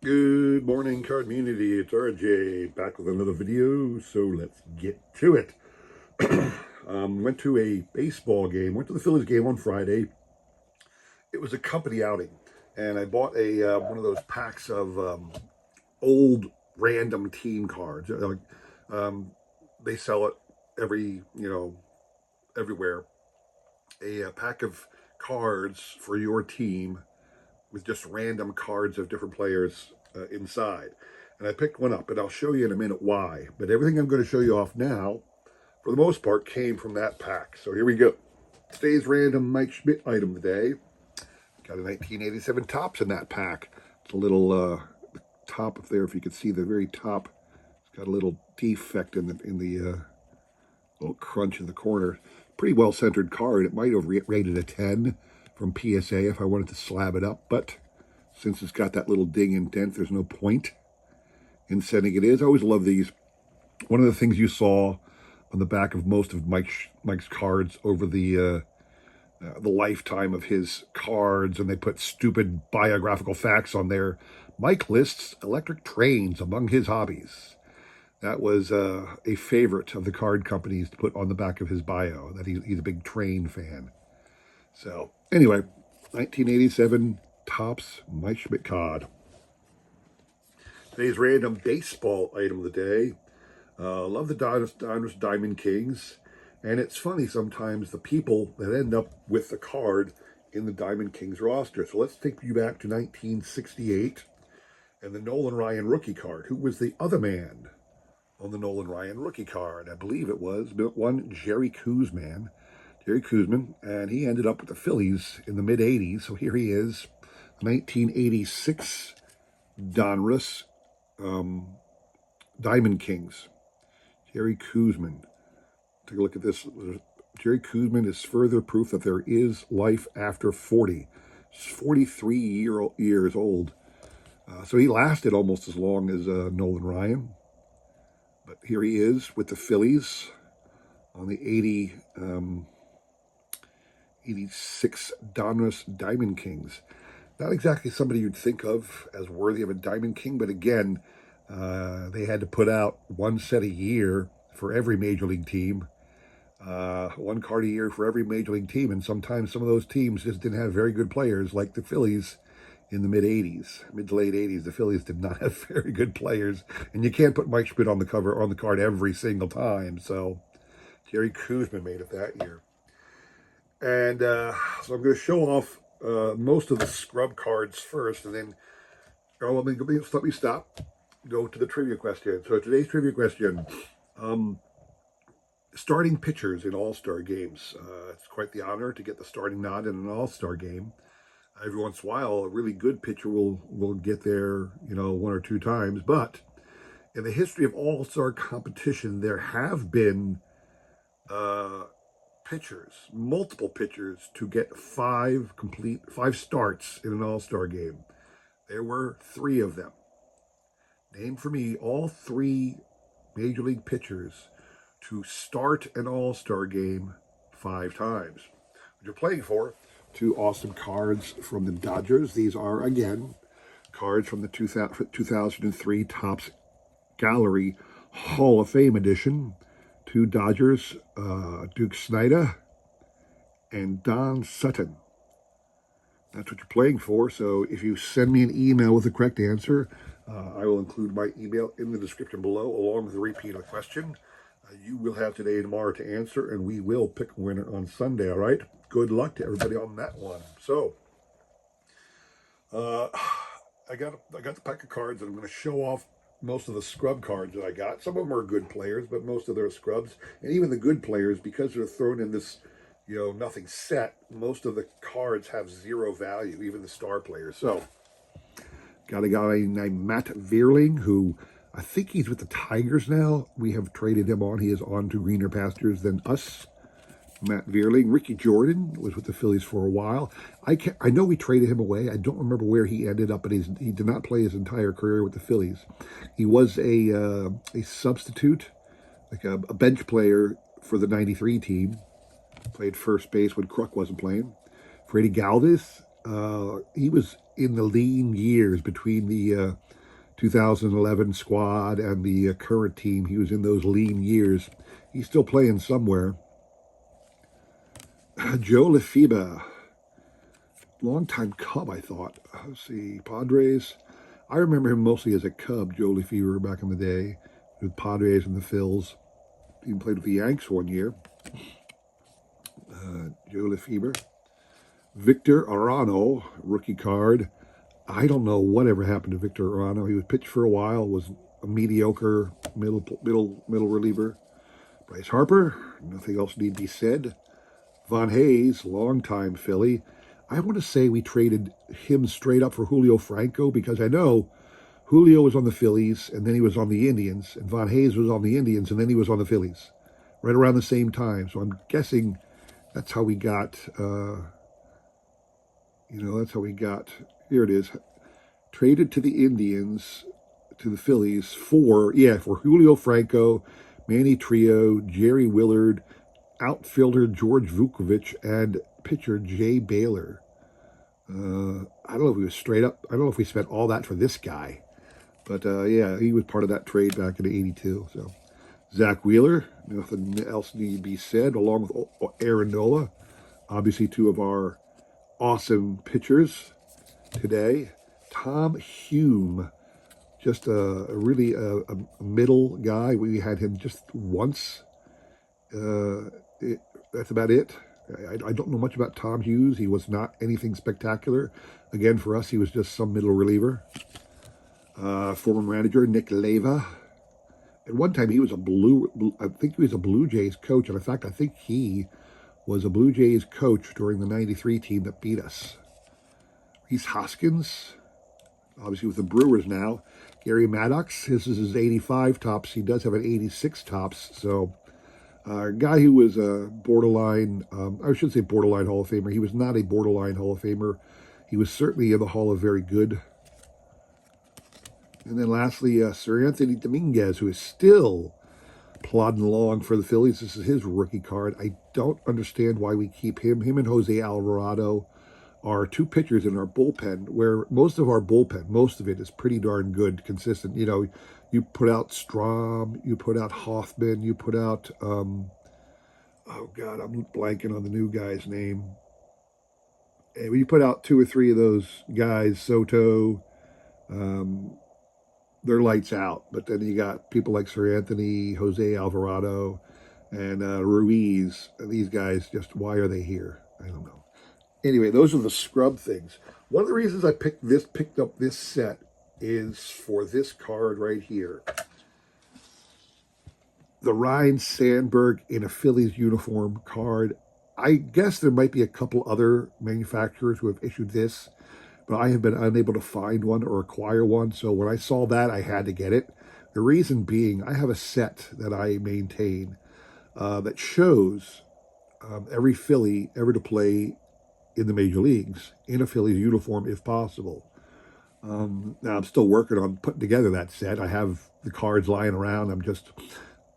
Good morning, card community. It's RJ back with another video. So let's get to it. Went to a baseball game. Went to the Phillies game on Friday. It was a company outing, and I bought a one of those packs of old random team cards. They sell it everywhere. A pack of cards for your team with just random cards of different players inside. And I picked one up, and I'll show you in a minute why. But everything I'm going to show you off now, for the most part, came from that pack. So here we go. Today's random Mike Schmidt item today. Got a 1987 Topps in that pack. It's a little top up there, if you can see the very top. It's got a little defect in the little crunch in the corner. Pretty well centered card. It might have rated a 10 from PSA if I wanted to slab it up, but since it's got that little ding indent, there's no point in sending it in. I always love these. One of the things you saw on the back of most of Mike's cards over the lifetime of his cards, and they put stupid biographical facts on there. Mike lists electric trains among his hobbies. That was a favorite of the card companies to put on the back of his bio, that he's a big train fan. So anyway, 1987 Topps Mike Schmidt card. Today's random baseball item of the day. Love the Diners Diamond Kings. And it's funny sometimes the people that end up with the card in the Diamond Kings roster. So let's take you back to 1968 and the Nolan Ryan rookie card. Who was the other man on the Nolan Ryan rookie card? I believe it was one Jerry Koosman, and he ended up with the Phillies in the mid-'80s. So here he is, 1986 Donruss Diamond Kings. Jerry Koosman. Take a look at this. Jerry Koosman is further proof that there is life after 40. He's 43 years old. So he lasted almost as long as Nolan Ryan. But here he is with the Phillies on the 86 Donruss Diamond Kings. Not exactly somebody you'd think of as worthy of a Diamond King, but again, they had to put out one set a year for every major league team, one card a year for every major league team, and sometimes some of those teams just didn't have very good players, like the Phillies in the mid to late 80s. The Phillies did not have very good players, and you can't put Mike Schmidt on the card every single time. So Jerry Koosman made it that year. And so I'm going to show off most of the scrub cards first, and then let me stop. Go to the trivia question. So today's trivia question: starting pitchers in All-Star games. It's quite the honor to get the starting nod in an All-Star game. Every once in a while, a really good pitcher will get there, one or two times. But in the history of All-Star competition, there have been multiple pitchers, to get five starts in an All-Star game. There were 3 of them. Name for me all 3 major league pitchers to start an All-Star game 5 times. What you're playing for, 2 awesome cards from the Dodgers. These are, again, cards from the 2003 Topps Gallery Hall of Fame edition. 2 Dodgers, Duke Snider and Don Sutton. That's what you're playing for. So if you send me an email with the correct answer, I will include my email in the description below, along with a repeat of the question. You will have today and tomorrow to answer, and we will pick a winner on Sunday, all right? Good luck to everybody on that one. So, I got the pack of cards, and I'm going to show off most of the scrub cards that I got. Some of them are good players, but most of them are scrubs. And even the good players, because they're thrown in this, nothing set, most of the cards have 0 value, even the star players. So, got a guy named Matt Vierling, who I think he's with the Tigers now. We have traded him on. He is on to greener pastures than us. Matt Vierling. Ricky Jordan was with the Phillies for a while. I know we traded him away. I don't remember where he ended up, but he did not play his entire career with the Phillies. He was a substitute, like a bench player for the '93 team. Played first base when Kruk wasn't playing. Freddie Galvis, he was in the lean years between the 2011 squad and the current team. He was in those lean years. He's still playing somewhere. Joe Lefebvre, longtime Cub, I thought. Let's see, Padres. I remember him mostly as a Cub, Joe Lefebvre, back in the day with Padres and the Phils. He played with the Yanks one year. Joe Lefebvre. Victor Arano, rookie card. I don't know whatever happened to Victor Arano. He was pitched for a while, was a mediocre middle reliever. Bryce Harper, nothing else need be said. Von Hayes, longtime Philly. I want to say we traded him straight up for Julio Franco because I know Julio was on the Phillies and then he was on the Indians, and Von Hayes was on the Indians and then he was on the Phillies right around the same time. So I'm guessing that's how we got, that's how we got, here it is, traded to the Indians, to the Phillies for Julio Franco, Manny Trio, Jerry Willard, outfielder George Vukovic, and pitcher Jay Baylor. I don't know if we was straight up. I don't know if we spent all that for this guy. But, he was part of that trade back in '82. So, Zach Wheeler, nothing else need to be said, along with Aaron Nola. Obviously, two of our awesome pitchers today. Tom Hume, just a middle guy. We had him just once. That's about it. I don't know much about Tom Hughes. He was not anything spectacular. Again, for us, he was just some middle reliever. Former manager Nick Leva. At one time, he was I think he was a Blue Jays coach. And in fact, I think he was a Blue Jays coach during the '93 team that beat us. Reese Hoskins, obviously with the Brewers now. Gary Maddox, this is his 85 tops. He does have an 86 tops. So, a guy who was a borderline, I should say borderline Hall of Famer. He was not a borderline Hall of Famer. He was certainly in the Hall of Very Good. And then lastly, Sir Anthony Dominguez, who is still plodding along for the Phillies. This is his rookie card. I don't understand why we keep him. Him and Jose Alvarado are two pitchers in our bullpen, where most of our bullpen, most of it is pretty darn good, consistent. You put out Strom, you put out Hoffman, you put out, oh God, I'm blanking on the new guy's name. And when you put out two or three of those guys, Soto, they're lights out. But then you got people like Sir Anthony, Jose Alvarado, and Ruiz. These guys, just why are they here? I don't know. Anyway, those are the scrub things. One of the reasons I picked up this set is for this card right here. The Ryne Sandberg in a Phillies uniform card. I guess there might be a couple other manufacturers who have issued this, but I have been unable to find one or acquire one. So when I saw that, I had to get it. The reason being, I have a set that I maintain that shows every Philly ever to play in the major leagues in a Phillies uniform if possible. Now I'm still working on putting together that set. I have the cards lying around.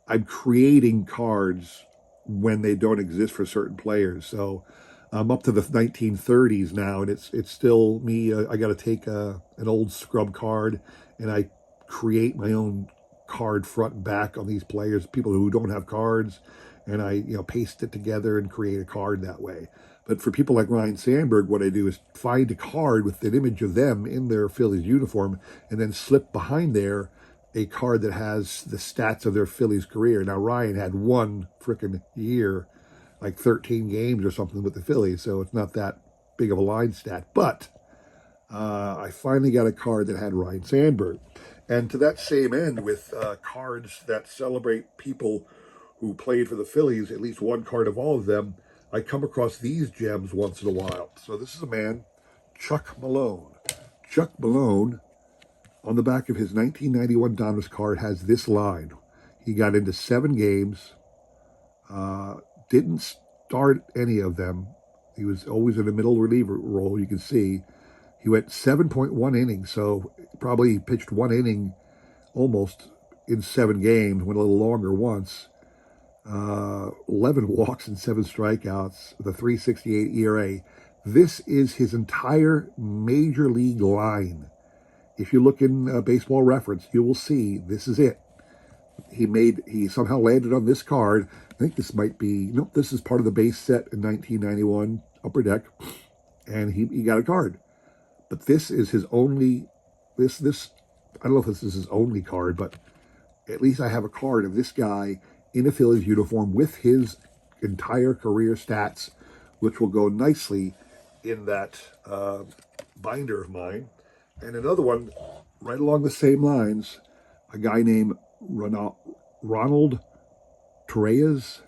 I'm creating cards when they don't exist for certain players. So I'm up to the 1930s now, and it's still me. I got to take an old scrub card, and I create my own card front and back on these players, people who don't have cards, and I paste it together and create a card that way. But for people like Ryne Sandberg, what I do is find a card with an image of them in their Phillies uniform and then slip behind there a card that has the stats of their Phillies career. Now, Ryan had one frickin' year, like 13 games or something with the Phillies, so it's not that big of a line stat. But I finally got a card that had Ryne Sandberg. And to that same end, with cards that celebrate people who played for the Phillies, at least one card of all of them, I come across these gems once in a while. So this is a man, Chuck Malone. Chuck Malone, on the back of his 1991 Donruss card, has this line. He got into 7 games, didn't start any of them. He was always in a middle reliever role, you can see. He went 7.1 innings, so probably pitched 1 inning almost in 7 games, went a little longer once. 11 walks and 7 strikeouts with a 3.68 ERA. This is his entire major league line if you look in Baseball Reference, you will see this is it. He somehow landed on this card. I think this might be, nope, this is part of the base set in 1991 Upper Deck, and he got a card. But this is his only, this I don't know if this is his only card, but at least I have a card of this guy in a Phillies uniform with his entire career stats, which will go nicely in that binder of mine. And another one right along the same lines, a guy named Ronald Torreyes.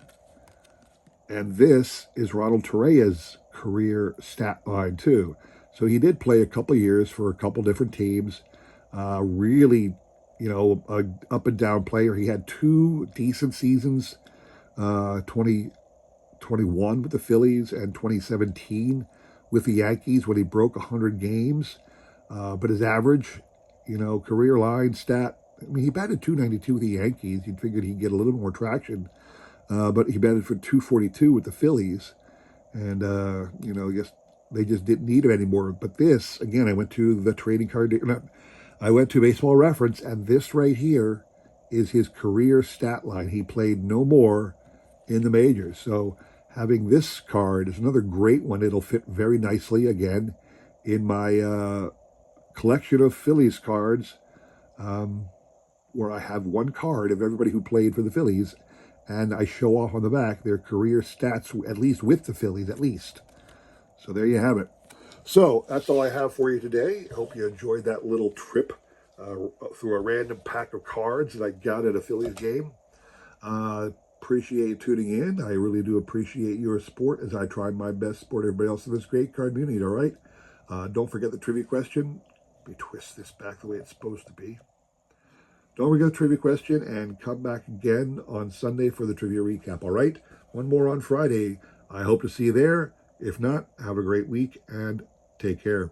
And this is Ronald Torreyes' career stat line too. So he did play a couple years for a couple different teams. Really, a up and down player. He had 2 decent seasons, 2021 with the Phillies and 2017 with the Yankees when he broke 100 games. But his average, career line stat, I mean, he batted .292 with the Yankees. You'd figured he'd get a little more traction. But he batted for .242 with the Phillies. And, they just didn't need him anymore. But this, again, I went to the trading card. I went to Baseball Reference, and this right here is his career stat line. He played no more in the majors. So having this card is another great one. It'll fit very nicely, again, in my collection of Phillies cards, where I have one card of everybody who played for the Phillies, and I show off on the back their career stats, at least with the Phillies, at least. So there you have it. So that's all I have for you today. I hope you enjoyed that little trip through a random pack of cards that I got at a Phillies game. Appreciate you tuning in. I really do appreciate your support as I try my best to support everybody else in this great card community, all right? Don't forget the trivia question. Let me twist this back the way it's supposed to be. Don't forget the trivia question, and come back again on Sunday for the trivia recap, all right? One more on Friday. I hope to see you there. If not, have a great week and take care.